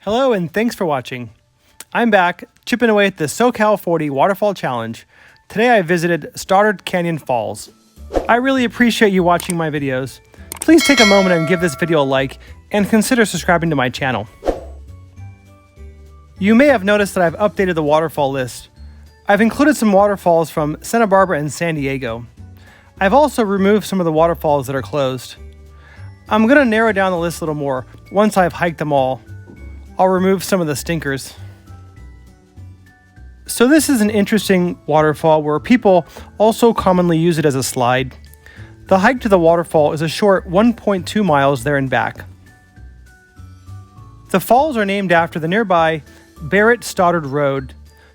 Hello and thanks for watching. I'm back, chipping away at the SoCal 40 Waterfall Challenge. Today I visited Stoddard Canyon Falls. I really appreciate you watching my videos. Please take a moment and give this video a like, and consider subscribing to my channel. You may have noticed that I've updated the waterfall list. I've included some waterfalls from Santa Barbara and San Diego. I've also removed some of the waterfalls that are closed. I'm going to narrow down the list a little more once I've hiked them all. I'll remove some of the stinkers. So this is an interesting waterfall where people also commonly use it as a slide. The hike to the waterfall is a short 1.2 miles there and back. The falls are named after the nearby Barrett-Stoddard Road.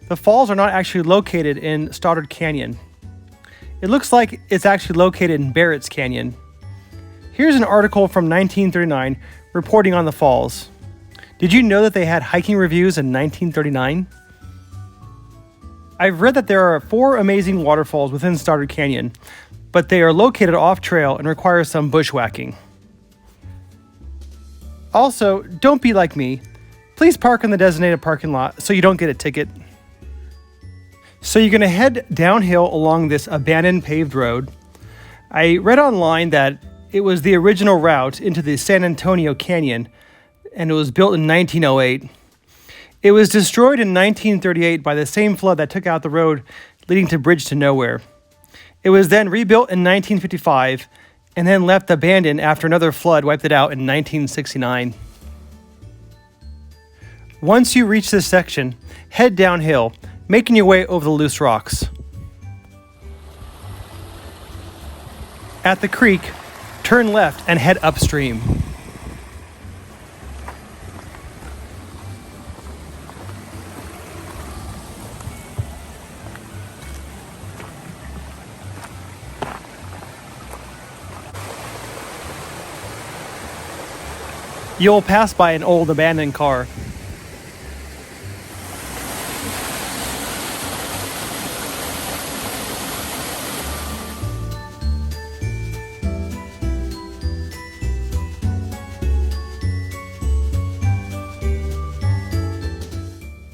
The falls are not actually located in Stoddard Canyon. It looks like it's actually located in Barrett's Canyon. Here's an article from 1939 reporting on the falls. Did you know that they had hiking reviews in 1939? I've read that there are 4 amazing waterfalls within Stoddard Canyon, but they are located off-trail and require some bushwhacking. Also, don't be like me. Please park in the designated parking lot so you don't get a ticket. So you're going to head downhill along this abandoned paved road. I read online that it was the original route into the San Antonio Canyon, and it was built in 1908. It was destroyed in 1938 by the same flood that took out the road leading to Bridge to Nowhere. It was then rebuilt in 1955 and then left abandoned after another flood wiped it out in 1969. Once you reach this section, head downhill, making your way over the loose rocks. At the creek, turn left and head upstream. You'll pass by an old abandoned car.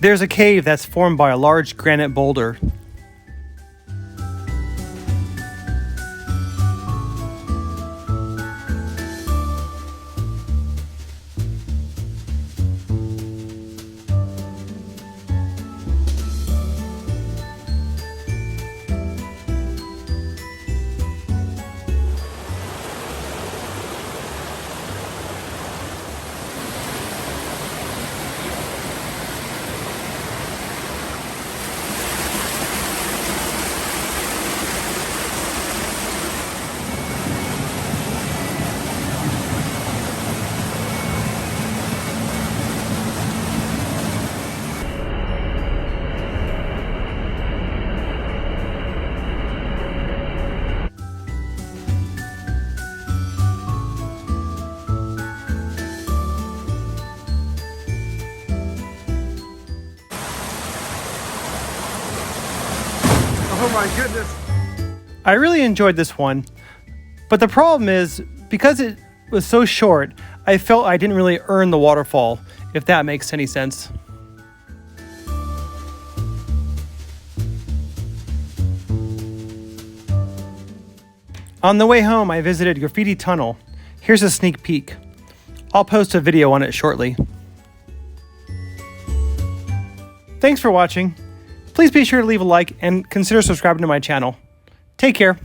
There's a cave that's formed by a large granite boulder. Oh my goodness. I really enjoyed this one, but the problem is, because it was so short, I felt I didn't really earn the waterfall, if that makes any sense. On the way home, I visited Graffiti Tunnel. Here's a sneak peek. I'll post a video on it shortly. Thanks for watching. Please be sure to leave a like and consider subscribing to my channel. Take care.